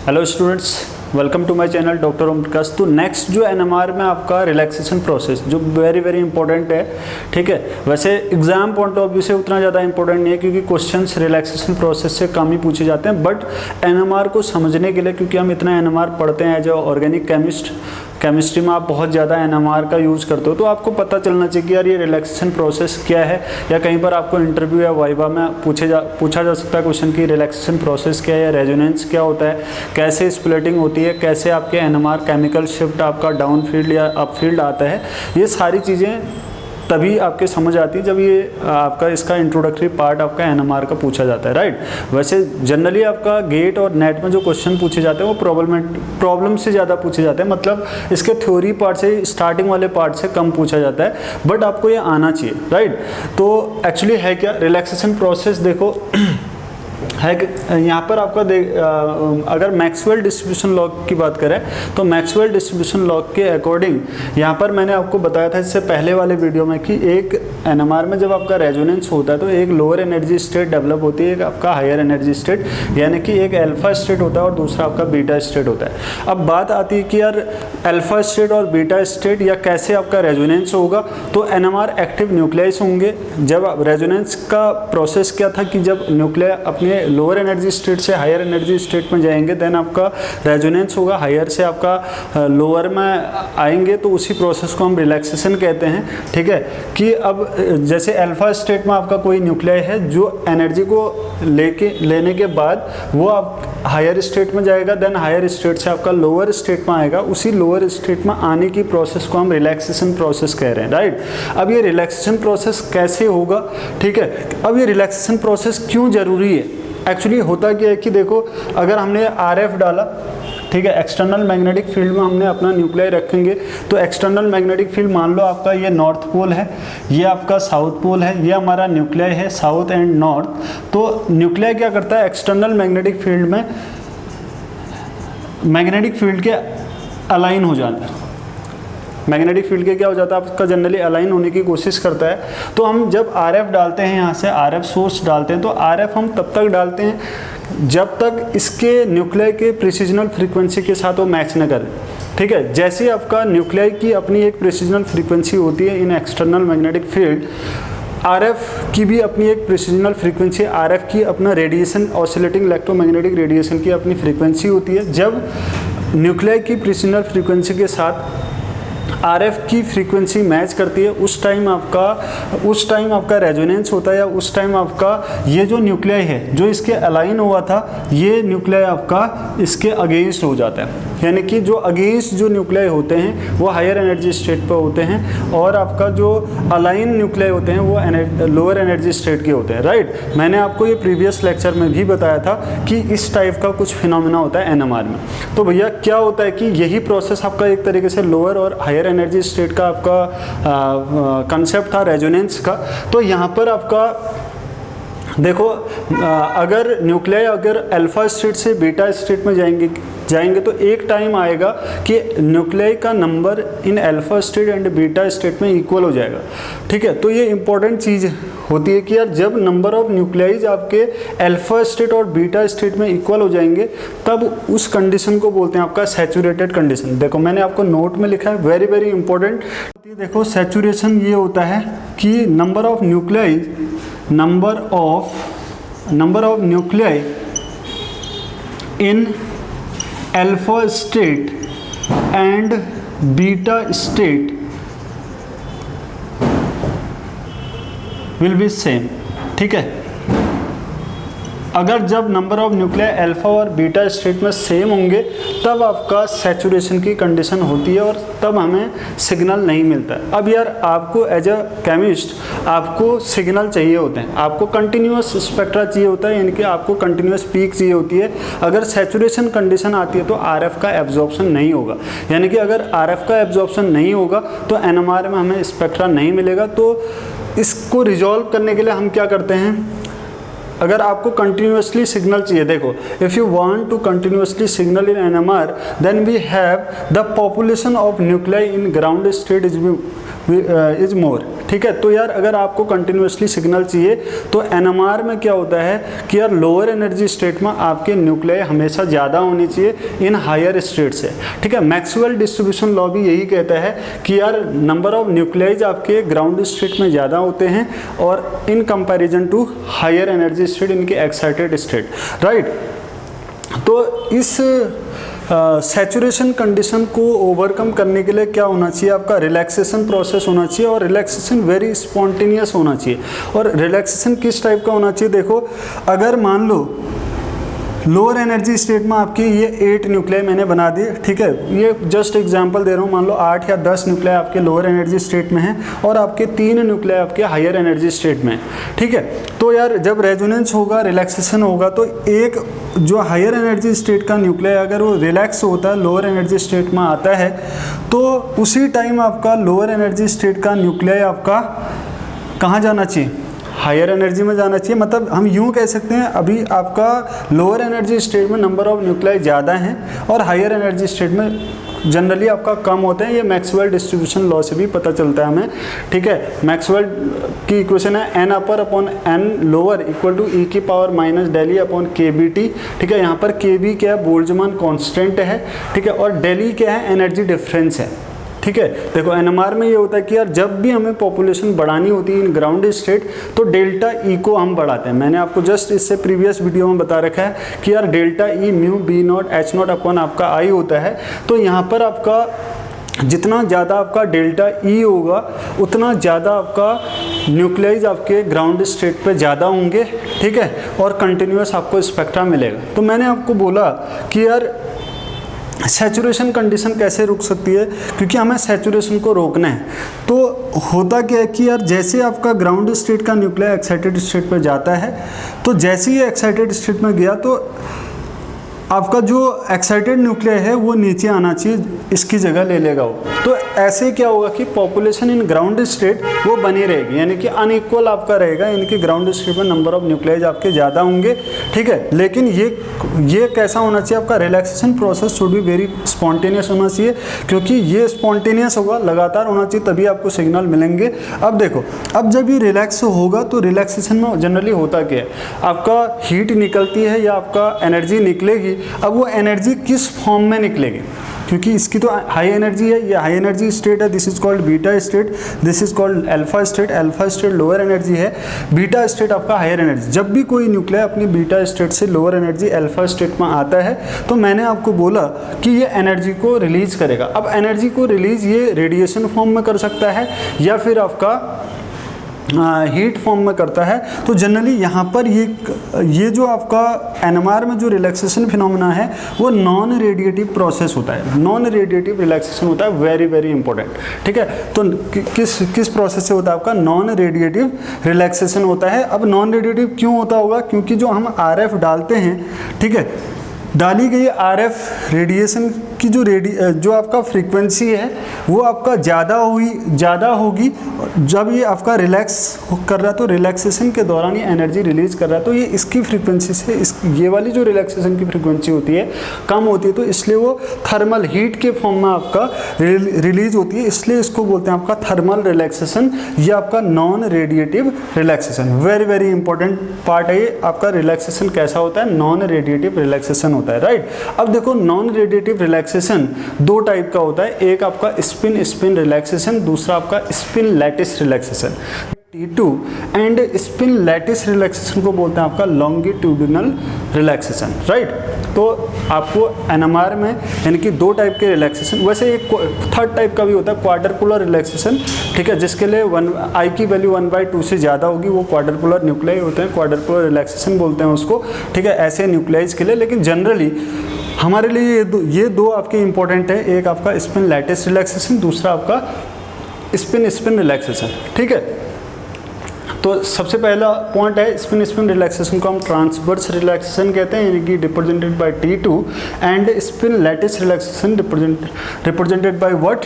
Hello students, welcome to my channel doctor Om Prakash. तो next जो NMR में आपका रिलैक्सेशन प्रोसेस जो वेरी इंपॉर्टेंट है, ठीक है। वैसे एग्जाम पॉइंट ऑफ व्यू से उतना ज़्यादा इंपॉर्टेंट नहीं है क्योंकि क्वेश्चंस रिलैक्सेशन प्रोसेस से कम ही पूछे जाते हैं, बट एनएमआर को समझने के लिए, क्योंकि हम इतना एनएमआर पढ़ते हैं एज ऑर्गेनिक केमिस्ट्री में आप बहुत ज़्यादा एनएमआर का यूज़ करते हो, तो आपको पता चलना चाहिए कि यार ये रिलैक्सेशन प्रोसेस क्या है। या कहीं पर आपको इंटरव्यू या वाइवा में पूछा जा सकता है क्वेश्चन की रिलैक्सेशन प्रोसेस क्या है या रेजोनेंस क्या होता है, कैसे स्प्लिटिंग होती है, कैसे आपके एनएमआर केमिकल शिफ्ट आपका डाउन फील्ड या अप फील्ड आता है। ये सारी चीज़ें तभी आपके समझ आती है जब ये आपका इसका इंट्रोडक्टरी पार्ट आपका एनएमआर का पूछा जाता है, राइट। वैसे जनरली आपका गेट और नेट में जो क्वेश्चन पूछे जाते हैं वो प्रॉब्लम से ज़्यादा पूछे जाते हैं, मतलब इसके थ्योरी पार्ट से, स्टार्टिंग वाले पार्ट से कम पूछा जाता है, बट आपको ये आना चाहिए, राइट। तो एक्चुअली है क्या रिलैक्सेशन प्रोसेस, देखो है यहाँ पर आपका अगर मैक्सवेल डिस्ट्रीब्यूशन लॉ की बात करें तो मैक्सवेल डिस्ट्रीब्यूशन लॉ के अकॉर्डिंग यहाँ पर मैंने आपको बताया था इससे पहले वाले वीडियो में कि एक एनएमआर में जब आपका रेजोनेंस होता है तो एक लोअर एनर्जी स्टेट डेवलप होती है, एक आपका हायर एनर्जी स्टेट, यानी कि एक अल्फा स्टेट होता है और दूसरा आपका बीटा स्टेट होता है। अब बात आती है कि यार अल्फा स्टेट और बीटा स्टेट या कैसे आपका रेजोनेंस होगा, तो एनएमआर एक्टिव न्यूक्लियस होंगे। जब रेजोनेंस का प्रोसेस क्या था कि जब न्यूक्लियर अपने लोअर एनर्जी स्टेट से हायर एनर्जी स्टेट में जाएंगे देन आपका रेजोनेंस होगा, हायर से आपका लोअर में आएंगे, तो उसी प्रोसेस को हम रिलैक्सेशन कहते हैं, ठीक है। कि अब जैसे अल्फा स्टेट में आपका कोई न्यूक्लियाई है जो एनर्जी को लेने के बाद वो आप हायर स्टेट में जाएगा, देन हायर स्टेट से आपका लोअर स्टेट में आएगा, उसी लोअर स्टेट में आने की प्रोसेस को हम रिलैक्सेशन प्रोसेस कह रहे हैं, राइट। अब ये रिलैक्सेशन प्रोसेस कैसे होगा, ठीक है। अब ये रिलैक्सेशन प्रोसेस क्यों जरूरी है, एक्चुअली होता क्या है कि देखो अगर हमने आरएफ डाला, ठीक है, एक्सटर्नल मैग्नेटिक फील्ड में हमने अपना न्यूक्लियाई रखेंगे, तो एक्सटर्नल मैग्नेटिक फील्ड मान लो आपका ये नॉर्थ पोल है, ये आपका साउथ पोल है, ये हमारा न्यूक्लियाई है साउथ एंड नॉर्थ। तो न्यूक्लियाई क्या करता है, एक्सटर्नल मैग्नेटिक फील्ड में मैग्नेटिक फील्ड के अलाइन हो जाता है, मैग्नेटिक फील्ड के क्या हो जाता है आपका जनरली अलाइन होने की कोशिश करता है। तो हम जब आरएफ डालते हैं, यहाँ से आरएफ सोर्स डालते हैं, तो आरएफ हम तब तक डालते हैं जब तक इसके न्यूक्लियाई के प्रिसिजनल फ्रीक्वेंसी के साथ वो मैच न करे, ठीक है। जैसे ही आपका न्यूक्लियाई की अपनी एक प्रिसिजनल फ्रीक्वेंसी होती है इन एक्सटर्नल मैग्नेटिक फील्ड, आरएफ की भी अपनी एक प्रिसिजनल फ्रीक्वेंसी, आरएफ की अपना रेडिएशन ऑसिलेटिंग इलेक्ट्रोमैग्नेटिक रेडिएशन की अपनी फ्रीक्वेंसी होती है। जब न्यूक्लियाई की प्रिसिजनल फ्रीक्वेंसी के साथ आरएफ की फ्रीक्वेंसी मैच करती है, उस टाइम आपका रेजोनेंस होता है, या उस टाइम आपका ये जो न्यूक्लियाई है जो इसके अलाइन हुआ था, ये न्यूक्लियाई आपका इसके अगेंस्ट हो जाता है, यानी कि जो अगेंस्ट जो न्यूक्लियाई होते हैं वो हायर एनर्जी स्टेट पर होते हैं और आपका जो अलाइन न्यूक्लियाई होते हैं वो लोअर एनर्जी स्टेट के होते हैं, राइट। मैंने आपको ये प्रीवियस लेक्चर में भी बताया था कि इस टाइप का कुछ फिनोमेना होता है एनएमआर में। तो भैया क्या होता है कि यही प्रोसेस आपका एक तरीके से लोअर और हायर एनर्जी स्टेट का आपका कंसेप्ट था रेजोनेंस का। तो यहाँ पर आपका देखो अगर न्यूक्लियाई अगर अल्फा स्टेट से बीटा स्टेट में जाएंगे तो एक टाइम आएगा कि न्यूक्लियाई का number in alpha state and beta state में इक्वल हो जाएगा, ठीक है। तो ये इंपॉर्टेंट चीज़ होती है कि यार जब नंबर ऑफ न्यूक्लियाइज आपके अल्फा स्टेट और बीटा स्टेट में इक्वल हो जाएंगे तब उस कंडीशन को बोलते हैं आपका सैचुरेटेड कंडीशन। देखो मैंने आपको नोट में लिखा है, वेरी इंपॉर्टेंट। देखो सैचुरेशन ये होता है कि number of nuclei in alpha state and beta state will be same, ठीक है। अगर जब नंबर ऑफ न्यूक्लियाई अल्फा और बीटा स्टेट में सेम होंगे तब आपका सैचुरेशन की कंडीशन होती है और तब हमें सिग्नल नहीं मिलता है। अब यार आपको एज अ केमिस्ट आपको सिग्नल चाहिए होते हैं, आपको कंटिन्यूअस स्पेक्ट्रा चाहिए होता है, यानी कि आपको कंटिन्यूअस पीक चाहिए होती है। अगर सैचुरेशन कंडीशन आती है तो आरएफ का एब्जॉर्प्शन नहीं होगा, यानी कि अगर आरएफ का एब्जॉर्प्शन नहीं होगा तो एनएमआर में हमें स्पेक्ट्रा नहीं मिलेगा। तो इसको रिजॉल्व करने के लिए हम क्या करते हैं, अगर आपको कंटिन्यूसली सिग्नल चाहिए, देखो if you want to continuously signal in NMR then we have the population of nuclei in ground state is is more. ठीक है, तो यार अगर आपको कंटिन्यूसली सिग्नल चाहिए तो एनएमआर में क्या होता है कि यार लोअर एनर्जी स्टेट में आपके न्यूक्लियाई हमेशा ज़्यादा होनी चाहिए इन हायर स्टेट से। ठीक है, मैक्सवेल डिस्ट्रीब्यूशन लॉ भी यही कहता है कि यार नंबर ऑफ न्यूक्लियाइज आपके ग्राउंड स्टेट में ज़्यादा होते हैं और in comparison to higher energy state इनके एक्साइटेड स्टेट, राइट। तो इस सैचुरेशन कंडीशन को ओवरकम करने के लिए क्या होना चाहिए, आपका रिलैक्सेशन प्रोसेस होना चाहिए और रिलैक्सेशन वेरी स्पॉन्टेनियस होना चाहिए। और रिलैक्सेशन किस टाइप का होना चाहिए, देखो अगर मान लो लोअर एनर्जी स्टेट में आपकी ये 8 न्यूक्लियाई मैंने बना दिए। ठीक है, ये जस्ट एग्जांपल दे रहा हूँ, मान लो 8 या 10 न्यूक्लियाई आपके लोअर एनर्जी स्टेट में हैं और आपके 3 न्यूक्लियाई आपके हायर एनर्जी स्टेट में। ठीक है, तो यार जब रेजोनेंस होगा, रिलैक्सेशन होगा, तो एक जो हायर एनर्जी स्टेट का न्यूक्लियाई अगर वो रिलैक्स होता है, लोअर एनर्जी स्टेट में आता है, तो उसी टाइम आपका लोअर एनर्जी स्टेट का न्यूक्लियाई आपका कहाँ जाना चाहिए, हायर एनर्जी में जाना चाहिए। मतलब हम यूँ कह सकते हैं अभी आपका लोअर एनर्जी स्टेट में नंबर ऑफ न्यूक्लियाई ज़्यादा हैं और हायर एनर्जी स्टेट में जनरली आपका कम होते हैं। ये मैक्सवेल डिस्ट्रीब्यूशन लॉ से भी पता चलता है हमें। ठीक है, मैक्सवेल की इक्वेशन है n upper upon n lower equal to e की पावर माइनस डेली अपॉन के बी टी। ठीक है, यहाँ पर के बी क्या है, बोल्ट्जमान कॉन्स्टेंट है। ठीक है, और डेली क्या है, एनर्जी डिफरेंस है। ठीक है, देखो एनएमआर में ये होता है कि यार जब भी हमें पॉपुलेशन बढ़ानी होती है इन ग्राउंड स्टेट तो डेल्टा ई को हम बढ़ाते हैं। मैंने आपको जस्ट इससे प्रीवियस वीडियो में बता रखा है कि यार delta E mu B naught H naught upon आपका आई होता है। तो यहाँ पर आपका जितना ज़्यादा आपका डेल्टा ई होगा उतना ज़्यादा आपका न्यूक्लियाइज आपके ग्राउंड स्टेट पे ज़्यादा होंगे। ठीक है, और कंटिन्यूस आपको स्पेक्ट्रा मिलेगा। तो मैंने आपको बोला कि यार सैचुरेशन कंडीशन कैसे रुक सकती है, क्योंकि हमें सैचुरेशन को रोकना है। तो होता क्या है कि यार जैसे आपका ग्राउंड स्टेट का न्यूक्लियर एक्साइटेड स्टेट पे जाता है, तो जैसे ही एक्साइटेड स्टेट में गया तो आपका जो एक्साइटेड न्यूक्लियर है वो नीचे आना चाहिए, इसकी जगह ले लेगा वो। तो ऐसे क्या होगा कि पॉपुलेशन इन ग्राउंड स्टेट वो बनी रहेगी, यानी कि अनइक्वल आपका रहेगा, यानी कि ग्राउंड स्टेट में नंबर ऑफ न्यूक्लियाइज आपके ज़्यादा होंगे। ठीक है, लेकिन ये कैसा होना चाहिए, आपका relaxation process should be very spontaneous होना चाहिए, क्योंकि ये स्पॉन्टेनियस होगा, लगातार होना चाहिए, तभी आपको सिग्नल मिलेंगे। अब देखो, अब जब ये रिलैक्स होगा तो रिलैक्सेशन में जनरली होता क्या है, आपका हीट निकलती है या आपका एनर्जी निकलेगी। अब वो एनर्जी किस फॉर्म में निकलेगी, क्योंकि इसकी तो हाई एनर्जी है, ये हाई एनर्जी स्टेट है, this is called beta state, this is called alpha state. Alpha state lower energy है, बीटा स्टेट आपका हायर एनर्जी। जब भी कोई न्यूक्लियर अपनी बीटा स्टेट से लोअर एनर्जी अल्फा स्टेट में आता है तो मैंने आपको बोला कि ये एनर्जी को रिलीज करेगा। अब एनर्जी को रिलीज ये रेडिएशन फॉर्म में कर सकता है या फिर आपका हीट फॉर्म में करता है। तो जनरली यहाँ पर ये जो आपका एनएमआर में जो रिलैक्सेशन फिनोमेना है वो नॉन रेडिएटिव प्रोसेस होता है, नॉन रेडिएटिव रिलैक्सेशन होता है, वेरी वेरी इंपॉर्टेंट। ठीक है, तो किस प्रोसेस से होता है, आपका नॉन रेडिएटिव रिलैक्सेशन होता है। अब नॉन रेडिएटिव क्यों होता होगा, क्योंकि जो हम आरएफ डालते हैं, ठीक है, डाली गई आरएफ रेडिएशन की जो आपका फ्रीक्वेंसी है वो आपका ज़्यादा होगी जब ये आपका रिलैक्स कर रहा है, तो रिलैक्सेशन के दौरान ये एनर्जी रिलीज कर रहा है, तो ये इसकी फ्रीक्वेंसी से ये वाली जो रिलैक्सेशन की फ्रीक्वेंसी होती है कम होती है, तो इसलिए वो थर्मल हीट के फॉर्म में आपका रिलीज होती है, इसलिए इसको बोलते हैं आपका थर्मल रिलैक्सेशन या आपका non radiative relaxation. Very very important part है ये, आपका रिलैक्सेशन कैसा होता है, नॉन रेडिएटिव रिलैक्सेशन होता है, राइट। अब देखो नॉन रेडिएटिव रिलैक्सेशन दो टाइप का होता है, एक आपका स्पिन रिलैक्सेशन, दूसरा आपका spin lattice relaxation. T2 and spin lattice relaxation को बोलते हैं आपका लॉन्गिट्यूडिनल रिलैक्सेशन, राइट। तो आपको एनएमआर में यानी कि दो टाइप के रिलैक्सेशन, वैसे एक थर्ड टाइप का भी होता है क्वाड्रपुलर रिलैक्सेशन, ठीक है, जिसके लिए आई की वैल्यू 1/2 से ज़्यादा होगी, वो क्वाड्रपुलर न्यूक्लियाई होते हैं, क्वाड्रपुलर रिलैक्सेशन बोलते हैं उसको, ठीक है, ऐसे न्यूक्लियाइज के लिए। लेकिन जनरली हमारे लिए ये दो आपके इंपॉर्टेंट है, एक आपका स्पिन लैटिस रिलैक्सेशन, दूसरा आपका स्पिन रिलैक्सेशन, ठीक है। तो सबसे पहला पॉइंट है स्पिन रिलैक्सेशन को हम ट्रांसवर्स रिलैक्सेशन कहते हैं, यानी कि represented by T2 and spin lattice relaxation represented by what,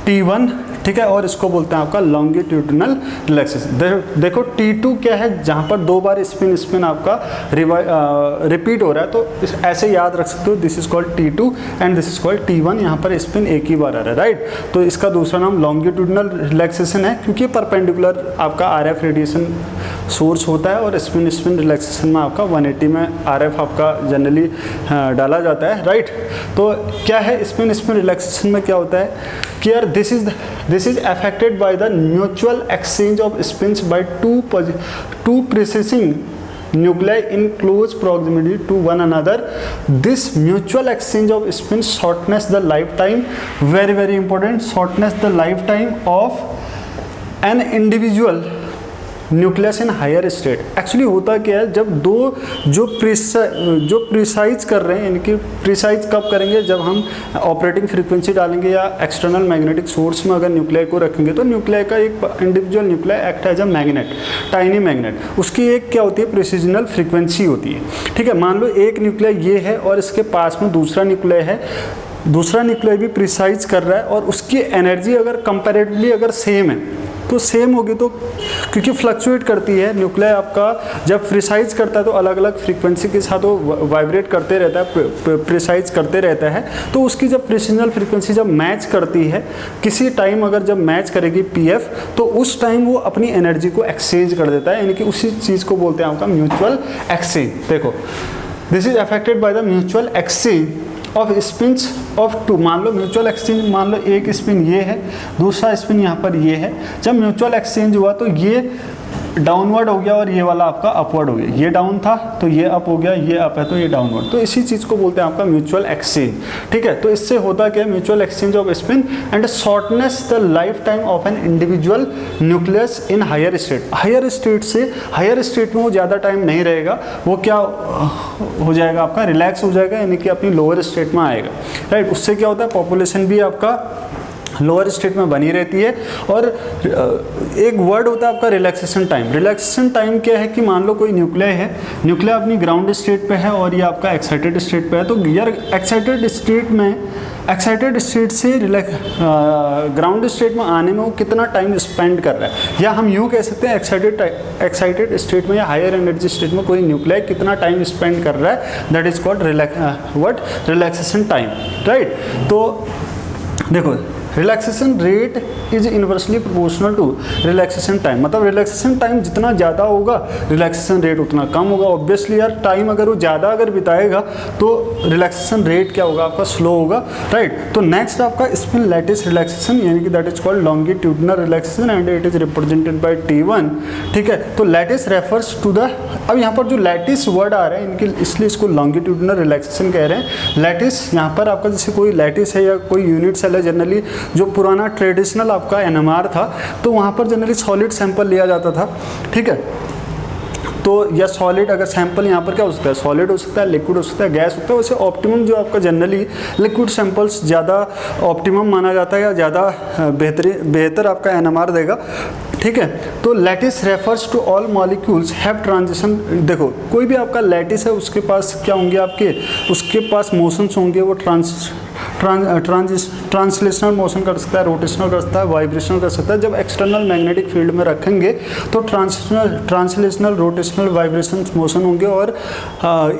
T1, ठीक है, और इसको बोलते हैं आपका लॉन्गिट्यूडिनल रिलैक्सेशन। देखो T2 क्या है, जहाँ पर 2 बार स्पिन आपका रिपीट हो रहा है, तो ऐसे याद रख सकते हो, this is called T2 and this is called T1। यहाँ पर स्पिन एक ही बार आ रहा है, राइट। तो इसका दूसरा नाम लॉन्गिट्यूडिनल रिलैक्सेशन है, क्योंकि परपेंडिकुलर आपका RF रेडिएशन सोर्स होता है, और स्पिन रिलैक्सेशन में आपका 180 में RF आपका जनरली डाला जाता है, राइट। तो क्या है स्पिन रिलैक्सेशन में क्या होता है कि यार this is affected by the mutual exchange of spins by two precessing nuclei in close proximity to one another. This mutual exchange of spins shortens the lifetime, very important, shortens the lifetime of an individual nucleus in higher state. Actually होता क्या है, जब दो जो precise कर रहे हैं, इनकी प्रिसाइज कब करेंगे, जब हम ऑपरेटिंग फ्रीक्वेंसी डालेंगे या एक्सटर्नल मैग्नेटिक सोर्स में अगर न्यूक्लियाई को रखेंगे, तो न्यूक्लियाई का एक individual nuclei act as a magnet, tiny magnet. उसकी एक क्या होती है, प्रिसिजनल फ्रीक्वेंसी होती है, ठीक है। मान लो एक न्यूक्लियाई ये है और इसके पास में दूसरा न्यूक्लियाई है, दूसरा न्यूक्लियाई भी प्रिसाइज कर रहा है, और उसकी एनर्जी अगर कंपैरेटिवली अगर सेम है, तो सेम होगी, तो क्योंकि फ्लक्चुएट करती है न्यूक्लियाई आपका, जब प्रिसाइज करता है तो अलग अलग फ्रीक्वेंसी के साथ वो वाइब्रेट करते रहता है, प्रिसाइज करते रहता है। तो उसकी जब प्रिसिजनल फ्रीक्वेंसी जब मैच करती है किसी टाइम, अगर जब मैच करेगी PF, तो उस टाइम वो अपनी एनर्जी को एक्सचेंज कर देता है, यानी कि उसी चीज़ को बोलते हैं आपका म्यूचुअल एक्सचेंज। देखो, this is affected by the mutual exchange of spins of two. मान लो म्यूचुअल एक्सचेंज, मान लो एक स्पिन ये है, दूसरा स्पिन यहाँ पर ये है। जब म्यूचुअल एक्सचेंज हुआ तो ये डाउनवर्ड हो गया और ये वाला आपका अपवर्ड हो गया, ये डाउन था तो ये अप हो गया, ये अप है तो ये डाउनवर्ड। तो इसी चीज़ को बोलते हैं आपका म्यूचुअल एक्सचेंज, ठीक है। तो इससे होता क्या है, mutual exchange of spin and shortness the life time of an individual nucleus in higher state. Higher state से हायर स्टेट में वो ज़्यादा टाइम नहीं रहेगा, वो क्या हो जाएगा आपका, रिलैक्स हो जाएगा, यानी कि अपनी लोअर स्टेट में आएगा, राइट। उससे क्या होता है, पॉपुलेशन भी आपका लोअर स्टेट में बनी रहती है। और एक वर्ड होता है आपका रिलैक्सेशन टाइम। रिलैक्सेशन टाइम क्या है कि मान लो कोई न्यूक्लियाई है, न्यूक्लियाई अपनी ग्राउंड स्टेट पे है और ये आपका एक्साइटेड स्टेट पे है, तो यार एक्साइटेड स्टेट से ग्राउंड स्टेट में आने में वो कितना टाइम स्पेंड कर रहा है, या हम यूँ कह सकते हैं एक्साइटेड स्टेट में या हायर एनर्जी स्टेट में कोई न्यूक्लियाई कितना टाइम स्पेंड कर रहा है, that is called relaxation time, right. तो देखो, relaxation rate is inversely proportional to relaxation time. मतलब रिलैक्सेशन टाइम जितना ज़्यादा होगा रिलैक्सेशन रेट उतना कम होगा। ऑब्वियसली यार टाइम अगर वो ज़्यादा अगर बिताएगा तो रिलैक्सेशन रेट क्या होगा आपका, स्लो होगा, राइट। तो नेक्स्ट आपका स्पिन लैटिस रिलैक्सेशन, यानी कि that is called longitudinal relaxation and it is represented by T1, ठीक है। तो लैटिस रेफर्स टू द, अब यहाँ पर जो लैटिस वर्ड आ रहा है इनके, इसलिए इसको लॉन्गिट्यूडिनल रिलैक्सेशन कह रहे हैं। लैटिस यहाँ पर आपका जैसे कोई लैटिस है या कोई यूनिट सेल है, जनरली जो पुराना ट्रेडिशनल आपका NMR था तो वहाँ पर जनरली सॉलिड सैंपल लिया जाता था, ठीक है। तो या सॉलिड, अगर सैंपल यहाँ पर क्या हो सकता है, सॉलिड हो सकता है, लिक्विड हो सकता है, गैस होता है। वैसे ऑप्टिमम जो आपका जनरली लिक्विड सैंपल्स ज़्यादा ऑप्टिमम माना जाता है या ज़्यादा बेहतर आपका NMR देगा, ठीक है। तो lattice refers to all molecules have transition. देखो, कोई भी आपका लैटिस है उसके पास क्या होंगे आपके, उसके पास मोशंस होंगे, वो ट्रांसलेशनल मोशन कर सकता है, रोटेशनल कर सकता है, वाइब्रेशनल कर सकता है। जब एक्सटर्नल मैग्नेटिक फील्ड में रखेंगे तो ट्रांसलेशनल, रोटेशनल, वाइब्रेशन मोशन होंगे, और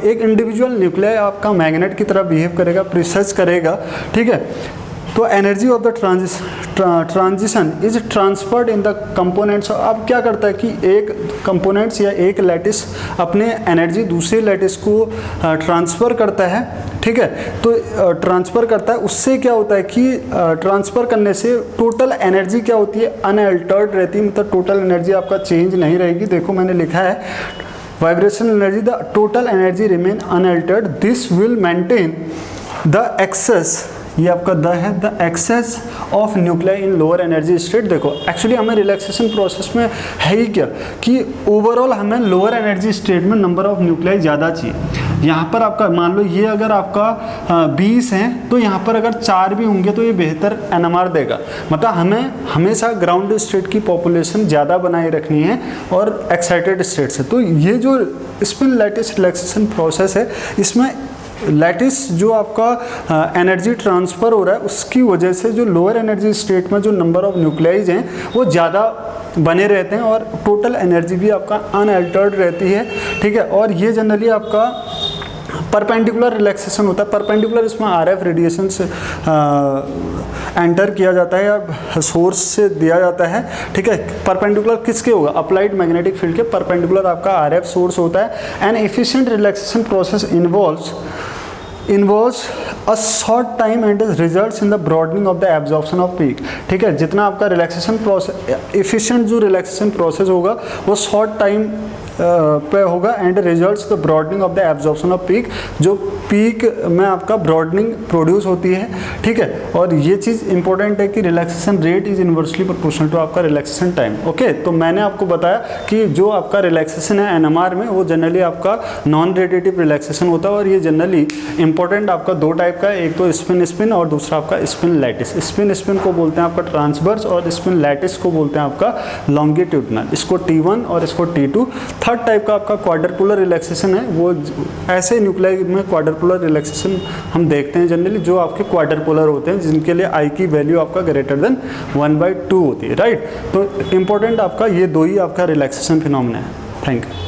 एक इंडिविजुअल न्यूक्लियाई आपका मैग्नेट की तरह बिहेव करेगा, प्रिसर्च करेगा, ठीक है। तो energy of the transition is transferred in the components. अब क्या करता है कि एक कंपोनेंट्स या एक लैटिस अपने एनर्जी दूसरे लैटिस को ट्रांसफ़र करता है, ठीक है। तो ट्रांसफ़र करता है, उससे क्या होता है कि ट्रांसफ़र करने से टोटल एनर्जी क्या होती है, अनअल्टर्ड रहती है, मतलब टोटल एनर्जी आपका चेंज नहीं रहेगी। देखो मैंने लिखा है vibrational energy, the total energy remain unaltered, this will maintain the excess, ये आपका द है, the excess of nuclei in lower energy state. देखो एक्चुअली हमें रिलैक्सेशन प्रोसेस में है ही क्या कि ओवरऑल हमें लोअर एनर्जी स्टेट में नंबर ऑफ न्यूक्लियाई ज़्यादा चाहिए। यहाँ पर आपका मान लो ये अगर आपका 20 हैं तो यहाँ पर अगर 4 भी होंगे तो ये बेहतर NMR देगा। मतलब हमें हमेशा ग्राउंड स्टेट की पॉपुलेशन ज़्यादा बनाए रखनी है और एक्साइटेड स्टेट से। तो ये जो स्पिन लैटिस रिलैक्सेशन प्रोसेस है, इसमें लैटिस जो आपका एनर्जी ट्रांसफ़र हो रहा है उसकी वजह से जो लोअर एनर्जी स्टेट में जो नंबर ऑफ न्यूक्लियाइज हैं वो ज़्यादा बने रहते हैं और टोटल एनर्जी भी आपका अनअल्टर्ड रहती है, ठीक है। और ये जनरली आपका परपेंडिकुलर रिलैक्सेशन होता है। परपेंडिकुलर इसमें आरएफ रेडिएशन से एंटर किया जाता है या सोर्स से दिया जाता है, ठीक है। परपेंडिकुलर किसके होगा? अप्लाइड मैग्नेटिक फील्ड के परपेंडिकुलर आपका आरएफ सोर्स होता है। N efficient relaxation process involves a short time and results in the broadening of the absorption off peak, ठीक है। जितना आपका रिलैक्सेशन प्रोसेस एफिशिएंट जो रिलैक्सेशन प्रोसेस होगा वो शॉर्ट टाइम पे होगा and results the broadening of the absorption off peak, जो पीक में आपका ब्रॉडनिंग प्रोड्यूस होती है, ठीक है। और ये चीज़ इंपॉर्टेंट है कि relaxation rate is inversely proportional to आपका रिलैक्सेशन टाइम। ओके, तो मैंने आपको बताया कि जो आपका रिलैक्सेशन है एनएमआर में वो जनरली आपका नॉन रेडिएटिव रिलैक्सेशन होता है और ये जनरली इंपॉर्टेंट आपका दो टाइप का है, एक तो स्पिन स्पिन और दूसरा आपका स्पिन लैटिस। स्पिन स्पिन को बोलते हैं आपका ट्रांसवर्स और स्पिन लैटिस को बोलते हैं आपका लॉन्गिट्यूडनल, इसको T1 और इसको T2। थर्ड टाइप का आपका क्वाड्रपुलर रिलैक्सेशन है, वो ऐसे न्यूक्लियाई में क्वाड्रपुलर रिलैक्सेशन हम देखते हैं जनरली जो आपके क्वाड्रपुलर होते हैं, जिनके लिए आई की वैल्यू आपका ग्रेटर देन 1/2 होती है, राइट। तो इंपॉर्टेंट आपका ये दो ही आपका रिलैक्सेशन फिनोमेना है। Thank you.